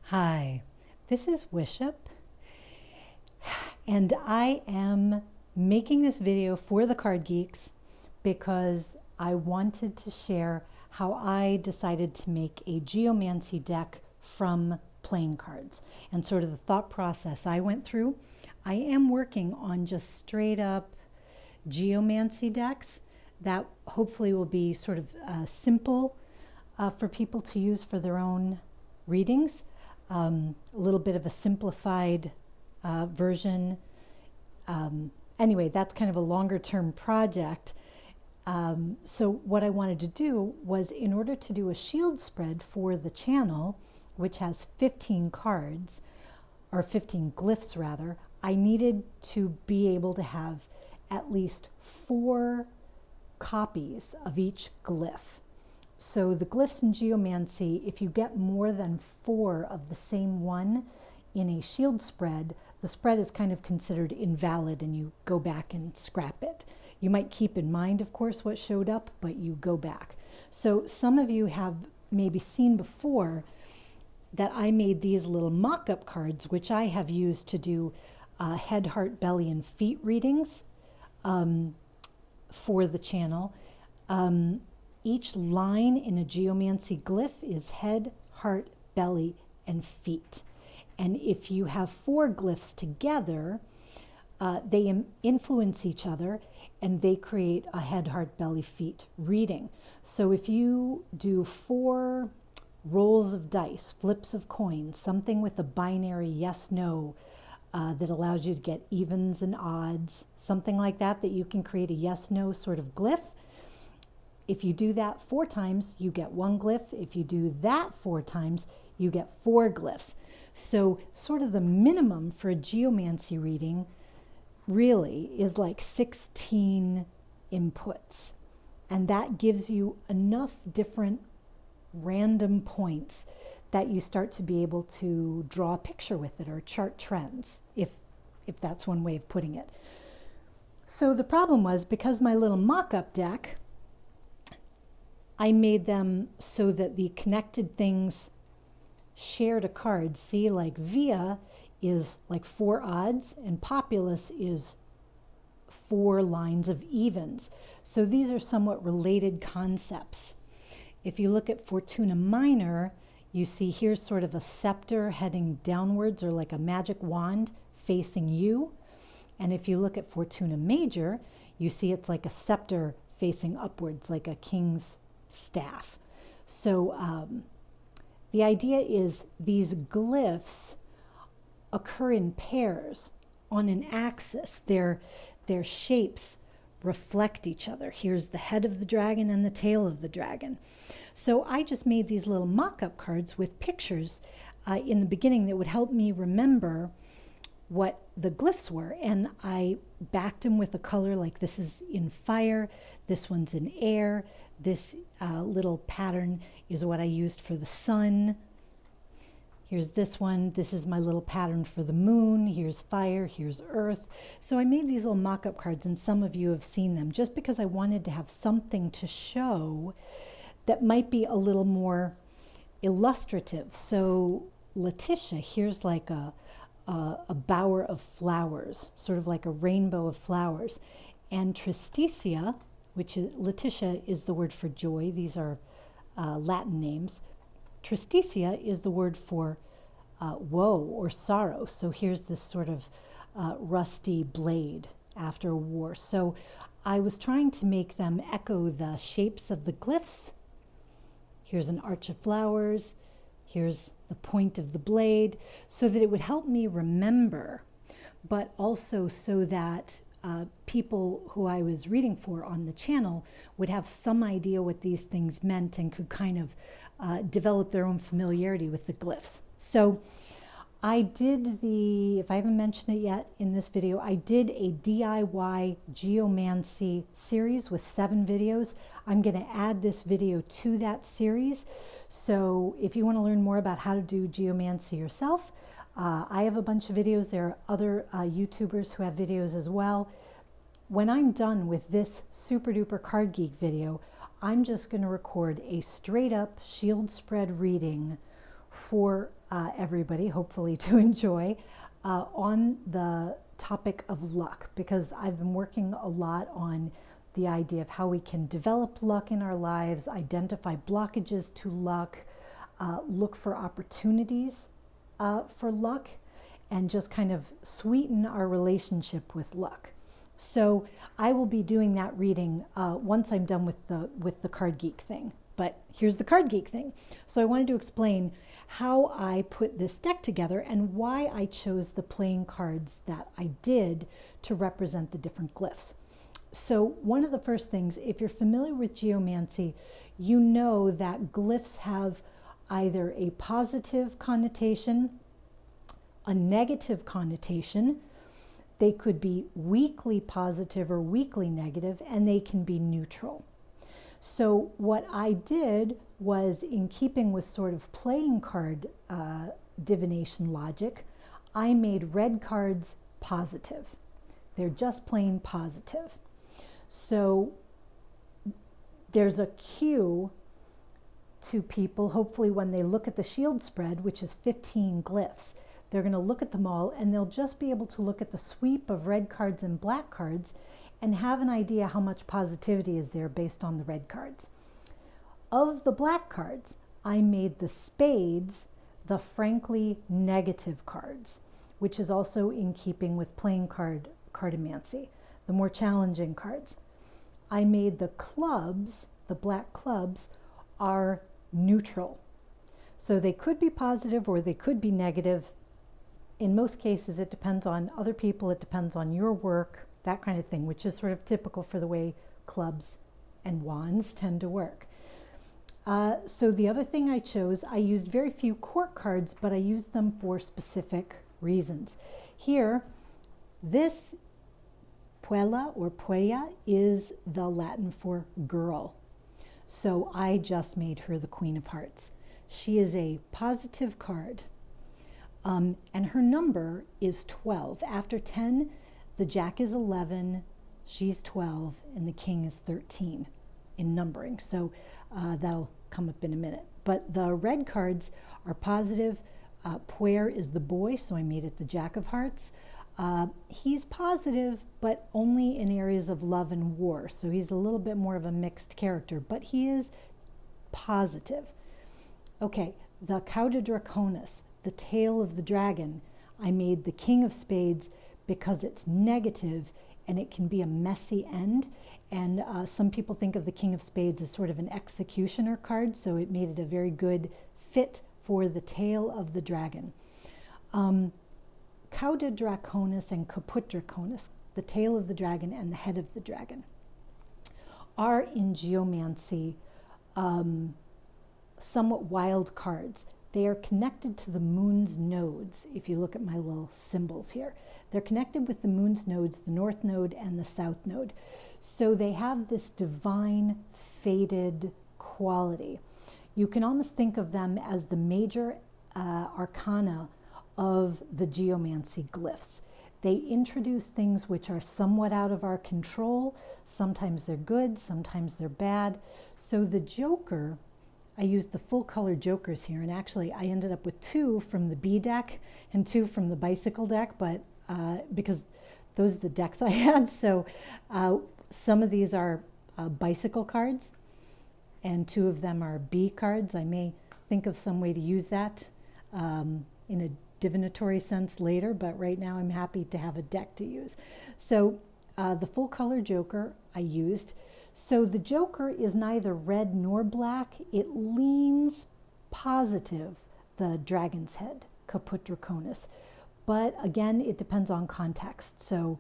Hi, this is Wishop, and I am making this video for the Card Geeks because I wanted to share how I decided to make a geomancy deck from playing cards and sort of the thought process I went through. I am working on just straight up geomancy decks that hopefully will be sort of simple for people to use for their own readings. A little bit of a simplified version. Anyway, that's kind of a longer term project. So what I wanted to do was, in order to do a shield spread for the channel, which has 15 cards, or 15 glyphs rather, I needed to be able to have at least 4 copies of each glyph. So the glyphs in geomancy, if you get more than 4 of the same one in a shield spread, the spread is kind of considered invalid and you go back and scrap it. You might keep in mind, of course, what showed up, but you go back. So some of you have maybe seen before that I made these little mock-up cards, which I have used to do head, heart, belly, and feet readings for the channel. Each line in a geomancy glyph is head, heart, belly, and feet. And if you have 4 glyphs together, they influence each other and they create a head, heart, belly, feet reading. So if you do 4 rolls of dice, flips of coins, something with a binary yes, no, that allows you to get evens and odds, something like that, that you can create a yes, no sort of glyph. If you do that 4 times, you get 1 glyph. If you do that 4 times, you get 4 glyphs. So sort of the minimum for a geomancy reading really is like 16 inputs. And that gives you enough different random points that you start to be able to draw a picture with it or chart trends, if that's one way of putting it. So the problem was, because my little mock-up deck, I made them so that the connected things shared a card. See, like Via is like 4 odds and Populus is 4 lines of evens. So these are somewhat related concepts. If you look at Fortuna Minor, you see here's sort of a scepter heading downwards, or like a magic wand facing you. And if you look at Fortuna Major, you see it's like a scepter facing upwards, like a king's staff. So the idea is these glyphs occur in pairs on an axis. Their shapes reflect each other. Here's the head of the dragon and the tail of the dragon. So I just made these little mock-up cards with pictures in the beginning that would help me remember what the glyphs were, and I backed them with a color, like this is in fire, this one's in air, this little pattern is what I used for the sun. Here's this one, this is my little pattern for the moon, here's fire, here's earth. So I made these little mock-up cards, and some of you have seen them, just because I wanted to have something to show that might be a little more illustrative. So Letitia, here's like a bower of flowers, sort of like a rainbow of flowers. And Tristitia, which is, Letitia is the word for joy. These are Latin names. Tristitia is the word for woe or sorrow. So here's this sort of rusty blade after a war. So I was trying to make them echo the shapes of the glyphs. Here's an arch of flowers. Here's the point of the blade, so that it would help me remember, but also so that people who I was reading for on the channel would have some idea what these things meant and could kind of develop their own familiarity with the glyphs. So I did if I haven't mentioned it yet in this video, I did a DIY Geomancy series with 7 videos. I'm going to add this video to that series. So if you want to learn more about how to do geomancy yourself, I have a bunch of videos. There are other YouTubers who have videos as well. When I'm done with this super duper card geek video, I'm just going to record a straight up shield spread reading for everybody, hopefully to enjoy, on the topic of luck, because I've been working a lot on the idea of how we can develop luck in our lives, identify blockages to luck, look for opportunities for luck, and just kind of sweeten our relationship with luck. So I will be doing that reading once I'm done with the Card Geek thing. But here's the Card Geek thing. So I wanted to explain how I put this deck together and why I chose the playing cards that I did to represent the different glyphs. So one of the first things, if you're familiar with geomancy, you know that glyphs have either a positive connotation, a negative connotation. They could be weakly positive or weakly negative, and they can be neutral. So what I did was, in keeping with sort of playing card divination logic, I made red cards positive. They're just plain positive. So there's a cue to people, hopefully when they look at the shield spread, which is 15 glyphs, they're going to look at them all and they'll just be able to look at the sweep of red cards and black cards and have an idea how much positivity is there based on the red cards. Of the black cards, I made the spades the frankly negative cards, which is also in keeping with playing cardomancy, the more challenging cards. I made the clubs, the black clubs, are neutral. So they could be positive or they could be negative. In most cases, it depends on other people, it depends on your work, that kind of thing, which is sort of typical for the way clubs and wands tend to work. So the other thing I chose, I used very few court cards, but I used them for specific reasons. Here, this puella or puella is the Latin for girl. So I just made her the Queen of Hearts. She is a positive card. And her number is 12. After 10, the Jack is 11, she's 12, and the King is 13 in numbering. So that'll come up in a minute. But the red cards are positive. Puer is the boy, so I made it the Jack of Hearts. He's positive, but only in areas of love and war. So he's a little bit more of a mixed character, but he is positive. Okay, the Cauda Draconis, the tail of the dragon, I made the King of Spades because it's negative and it can be a messy end. And some people think of the King of Spades as sort of an executioner card, so it made it a very good fit for the tail of the dragon. Cauda Draconis and Caput Draconis, the tail of the dragon and the head of the dragon, are in geomancy somewhat wild cards. They are connected to the moon's nodes. If you look at my little symbols here, they're connected with the moon's nodes, the north node and the south node. So they have this divine fated quality. You can almost think of them as the major arcana of the geomancy glyphs. They introduce things which are somewhat out of our control. Sometimes they're good, sometimes they're bad. So the Joker, I used the full color jokers here, and actually I ended up with 2 from the B deck and 2 from the bicycle deck, but because those are the decks I had. So some of these are bicycle cards and 2 of them are B cards. I may think of some way to use that in a divinatory sense later, but right now I'm happy to have a deck to use. So the full color joker I used. So the Joker is neither red nor black. It leans positive, the dragon's head, Caput Draconis. But again, it depends on context. So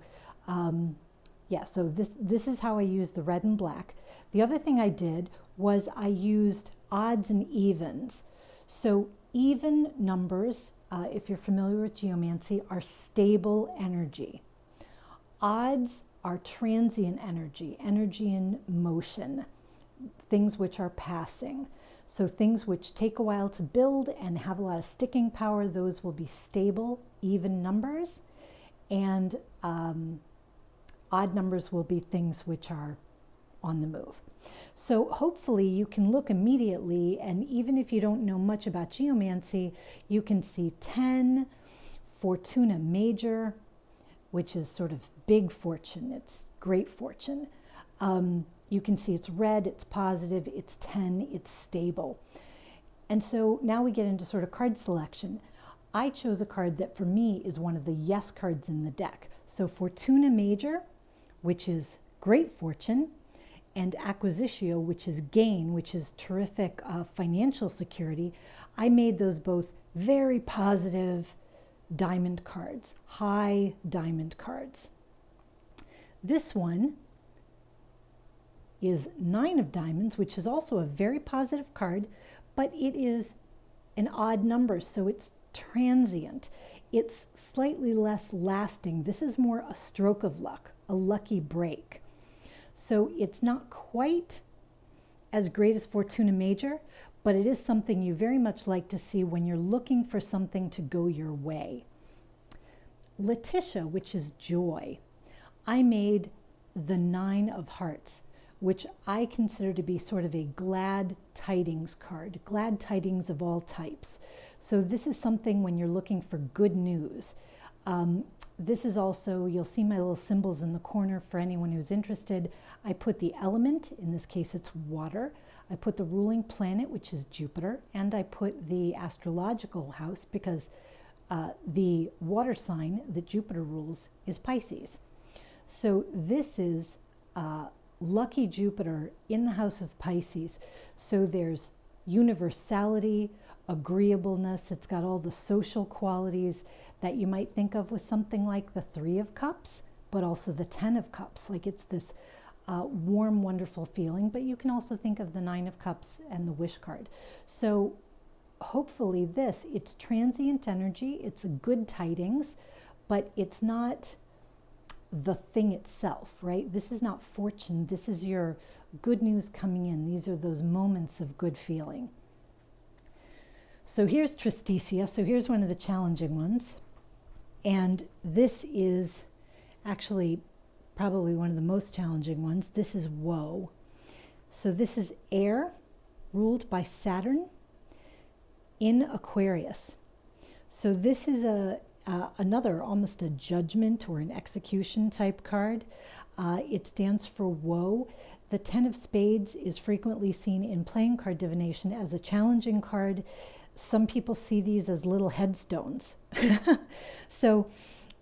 yeah, so this is how I use the red and black. The other thing I did was I used odds and evens. So even numbers, if you're familiar with geomancy, are stable energy. Odds are transient energy, energy in motion, things which are passing. So things which take a while to build and have a lot of sticking power, those will be stable, even numbers. And odd numbers will be things which are on the move. So hopefully you can look immediately, and even if you don't know much about geomancy, you can see 10, Fortuna Major, which is sort of big fortune, it's great fortune. You can see it's red, it's positive, it's 10, it's stable. And so now we get into sort of card selection. I chose a card that for me is one of the yes cards in the deck. So Fortuna Major, which is great fortune, and Acquisitio, which is gain, which is terrific financial security. I made those both very positive diamond cards, high diamond cards. This one is 9 of diamonds, which is also a very positive card, but it is an odd number, so it's transient. It's slightly less lasting. This is more a stroke of luck, a lucky break. So it's not quite as great as Fortuna Major, but it is something you very much like to see when you're looking for something to go your way. Letitia, which is joy. I made the 9 of hearts, which I consider to be sort of a glad tidings card, glad tidings of all types. So this is something when you're looking for good news. This is also, you'll see my little symbols in the corner for anyone who's interested. I put the element, in this case it's water. I put the ruling planet, which is Jupiter, and I put the astrological house because the water sign that Jupiter rules is Pisces. So this is lucky Jupiter in the house of Pisces. So there's universality, agreeableness. It's got all the social qualities that you might think of with something like the 3 of Cups, but also the 10 of Cups. Like it's this warm, wonderful feeling, but you can also think of the 9 of Cups and the Wish card. So hopefully it's transient energy, it's a good tidings, but it's not the thing itself, right? This is not fortune, this is your good news coming in. These are those moments of good feeling. So here's Tristitia. So here's one of the challenging ones. And this is actually probably one of the most challenging ones. This is woe. So this is air ruled by Saturn in Aquarius. So this is another almost a judgment or an execution type card. It stands for woe. The 10 of Spades is frequently seen in playing card divination as a challenging card. Some people see these as little headstones. So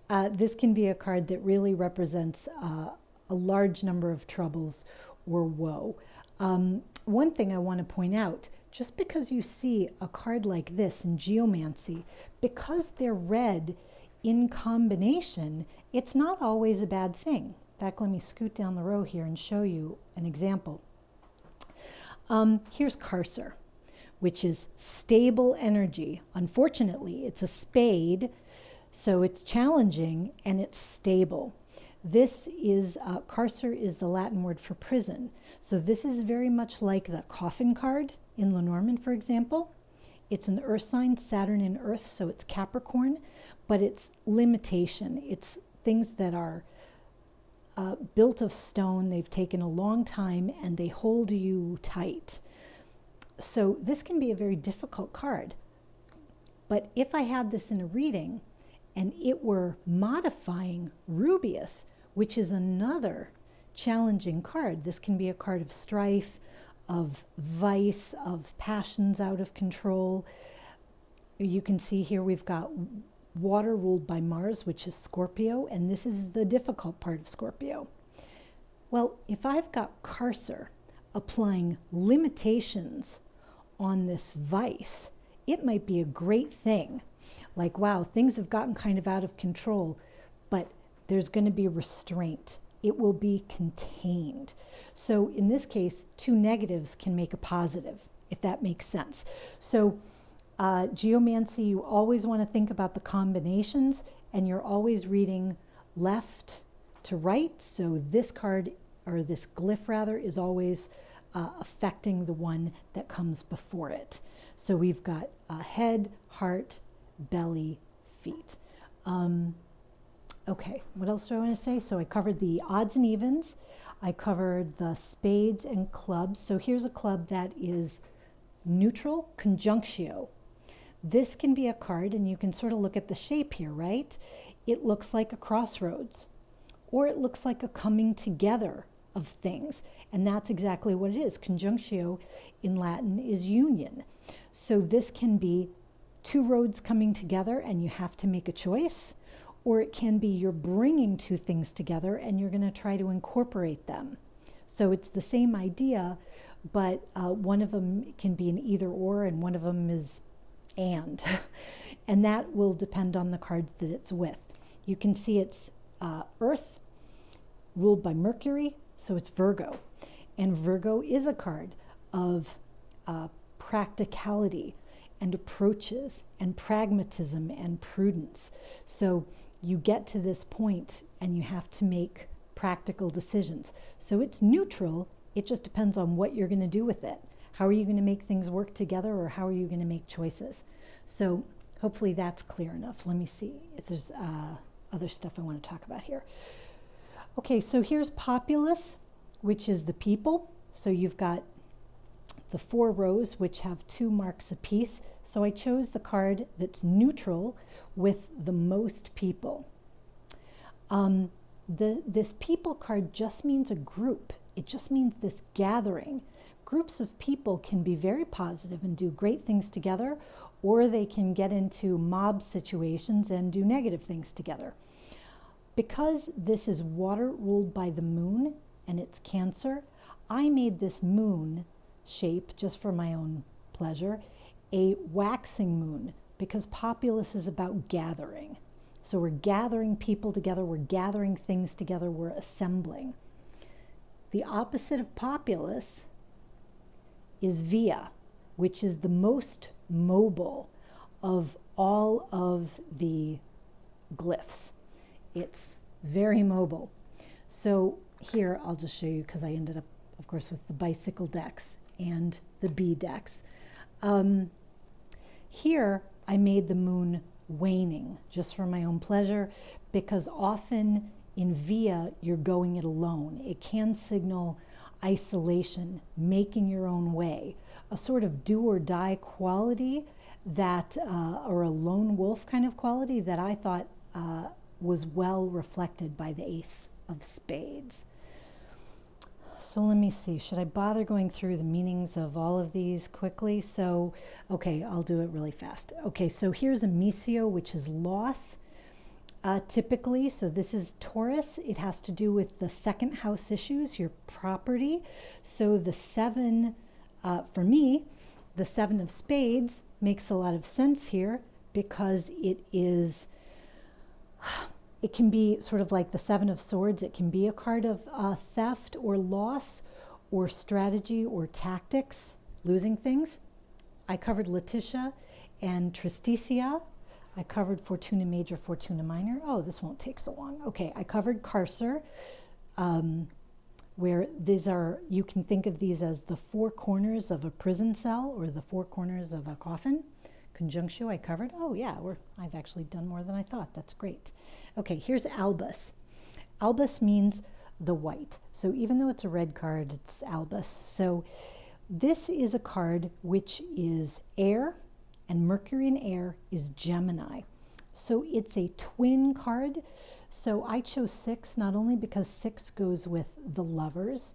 this can be a card that really represents a large number of troubles or woe. One thing I want to point out, just because you see a card like this in geomancy, because they're read in combination, it's not always a bad thing. In fact, let me scoot down the row here and show you an example. Here's Carcer, which is stable energy. Unfortunately, it's a spade, so it's challenging and it's stable. This is, Carcer is the Latin word for prison. So this is very much like the coffin card in Lenormand, for example. It's an earth sign, Saturn in earth, so it's Capricorn, but it's limitation. It's things that are built of stone, they've taken a long time, and they hold you tight. So this can be a very difficult card. But if I had this in a reading, and it were modifying Rubeus, which is another challenging card. This can be a card of strife, of vice, of passions out of control. You can see here we've got water ruled by Mars, which is Scorpio, and this is the difficult part of Scorpio. Well, if I've got Carcer applying limitations on this vice, it might be a great thing. Like, wow, things have gotten kind of out of control, but there's going to be restraint. It will be contained. So in this case, 2 negatives can make a positive, if that makes sense. So geomancy, you always want to think about the combinations, and you're always reading left to right. So this card, or this glyph rather, is always affecting the one that comes before it. So we've got head, heart, belly, feet. Okay, what else do I want to say? So I covered the odds and evens. I covered the spades and clubs. So here's a club that is neutral, conjunctio. This can be a card, and you can sort of look at the shape here, right? It looks like a crossroads, or it looks like a coming together of things. And that's exactly what it is. Conjunctio in Latin is union. So this can be two roads coming together and you have to make a choice, or it can be you're bringing two things together and you're going to try to incorporate them. So it's the same idea, but one of them can be an either or and one of them is and. And that will depend on the cards that it's with. You can see it's Earth, ruled by Mercury, so it's Virgo. And Virgo is a card of practicality and approaches and pragmatism and prudence. So you get to this point and you have to make practical decisions. So it's neutral. It just depends on what you're going to do with it. How are you going to make things work together, or how are you going to make choices? So hopefully that's clear enough. Let me see if there's other stuff I want to talk about here. Okay, so here's populace, which is the people. So you've got the 4 rows, which have 2 marks apiece. So I chose the card that's neutral with the most people. This people card just means a group. It just means this gathering. Groups of people can be very positive and do great things together, or they can get into mob situations and do negative things together. Because this is water ruled by the moon and it's Cancer, I made this moon shape, just for my own pleasure, a waxing moon, because populace is about gathering. So we're gathering people together, we're gathering things together, we're assembling. The opposite of populace is via, which is the most mobile of all of the glyphs. It's very mobile. So here, I'll just show you, because I ended up, of course, with the bicycle decks and the bee decks. Here, I made the moon waning, just for my own pleasure, because often in via, you're going it alone. It can signal isolation, making your own way, a sort of do or die quality that, or a lone wolf kind of quality that I thought was well reflected by the Ace of Spades. So let me see, should I bother going through the meanings of all of these quickly? So, okay, I'll do it really fast. Okay, so here's a misio, which is loss, typically. So this is Taurus. It has to do with the second house issues, your property. So the 7, for me, the 7 of Spades makes a lot of sense here, because it is, it can be sort of like the 7 of Swords. It can be a card of theft or loss or strategy or tactics, losing things. I covered Letitia and Tristitia. I covered Fortuna Major, Fortuna Minor. Oh, this won't take so long. Okay, I covered Carcer, where these are, you can think of these as the 4 corners of a prison cell or the 4 corners of a coffin. Conjunctio I covered. Oh yeah, I've actually done more than I thought. That's great. Okay, here's Albus. Albus means the white. So even though it's a red card, it's Albus. So this is a card which is air, and Mercury in air is Gemini. So it's a twin card. So I chose 6, not only because 6 goes with the lovers.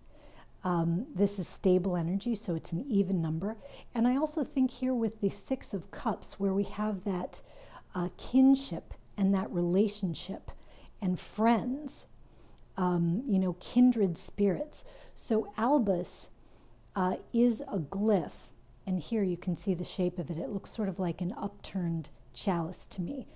This is stable energy, so it's an even number. And I also think here with the 6 of Cups, where we have that kinship and that relationship and friends, you know, kindred spirits. So Albus is a glyph, and here you can see the shape of it. It looks sort of like an upturned chalice to me.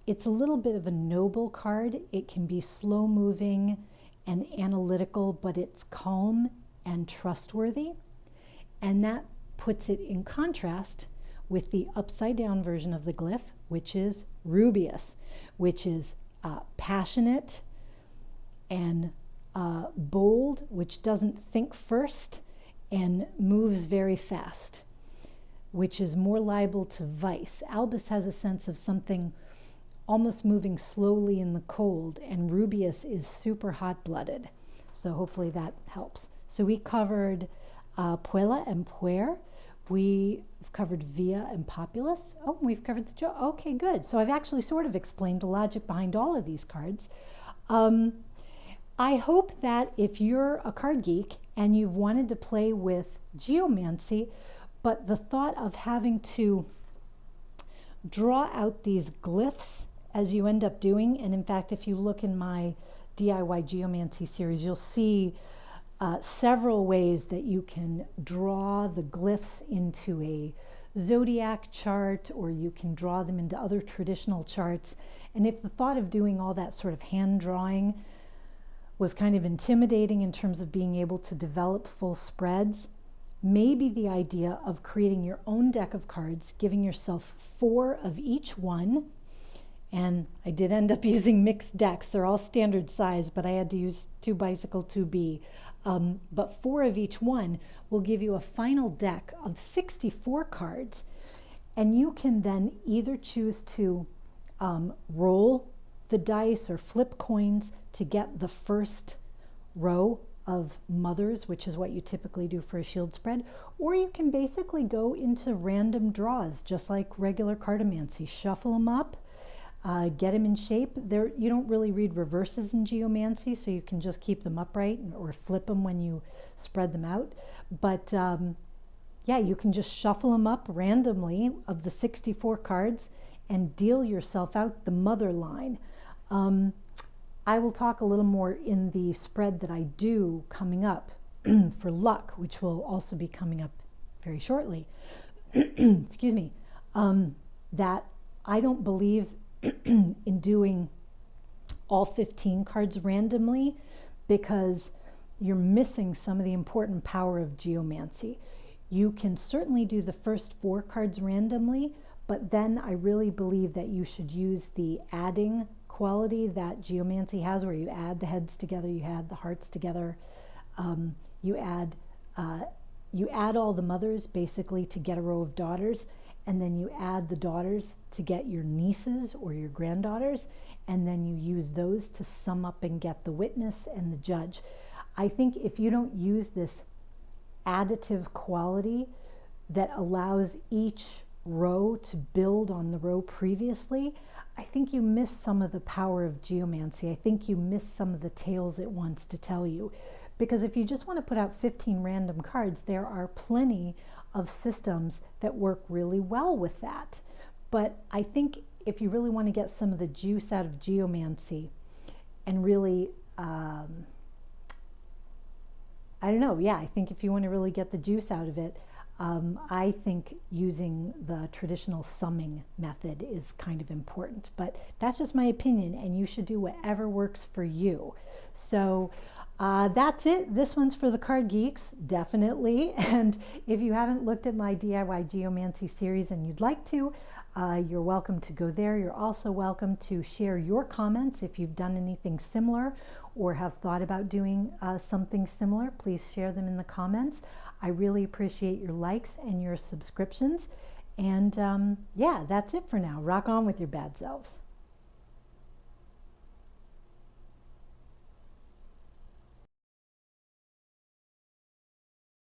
It's a little bit of a noble card. It can be slow moving and analytical, but it's calm and trustworthy. And that puts it in contrast with the upside down version of the glyph, which is Rubius, which is passionate and bold, which doesn't think first and moves very fast, which is more liable to vice. Albus has a sense of something almost moving slowly in the cold, and Rubius is super hot-blooded. So hopefully that helps. So we covered Puella and Puer. We've covered Via and Populus. Oh, we've covered the Joe. Okay, good. So I've actually sort of explained the logic behind all of these cards. I hope that if you're a card geek and you've wanted to play with geomancy, but the thought of having to draw out these glyphs as you end up doing, and in fact, if you look in my DIY Geomancy series, you'll see several ways that you can draw the glyphs into a zodiac chart, or you can draw them into other traditional charts. And if the thought of doing all that sort of hand drawing was kind of intimidating in terms of being able to develop full spreads, maybe the idea of creating your own deck of cards, giving yourself 4 of each one, and I did end up using mixed decks. They're all standard size, but I had to use 2 Bicycle 2B. But 4 of each one will give you a final deck of 64 cards, and you can then either choose to roll the dice or flip coins to get the first row of mothers, which is what you typically do for a shield spread, or you can basically go into random draws, just like regular cartomancy. Shuffle them up, get them in shape. You don't really read reverses in geomancy, so you can just keep them upright or flip them when you spread them out. But yeah, you can just shuffle them up randomly of the 64 cards and deal yourself out the mother line. I will talk a little more in the spread that I do coming up for luck, which will also be coming up very shortly. Excuse me. That I don't believe in doing all 15 cards randomly, because you're missing some of the important power of geomancy. You can certainly do the first 4 cards randomly, but then I really believe that you should use the adding quality that geomancy has, where you add the heads together, you add the hearts together, you add all the mothers basically to get a row of daughters, and then you add the daughters to get your nieces or your granddaughters, and then you use those to sum up and get the witness and the judge. I think if you don't use this additive quality that allows each row to build on the row previously, I think you miss some of the power of geomancy. I think you miss some of the tales it wants to tell you. Because if you just want to put out 15 random cards, there are plenty of systems that work really well with that. But I think if you really want to get some of the juice out of geomancy and really, I don't know, yeah, I think if you want to really get the juice out of it, I think using the traditional summing method is kind of important, but that's just my opinion, and you should do whatever works for you. So that's it. This one's for the card geeks, definitely. And if you haven't looked at my DIY Geomancy series and you'd like to, you're welcome to go there. You're also welcome to share your comments if you've done anything similar or have thought about doing something similar. Please share them in the comments. I really appreciate your likes and your subscriptions. And yeah, that's it for now. Rock on with your bad selves.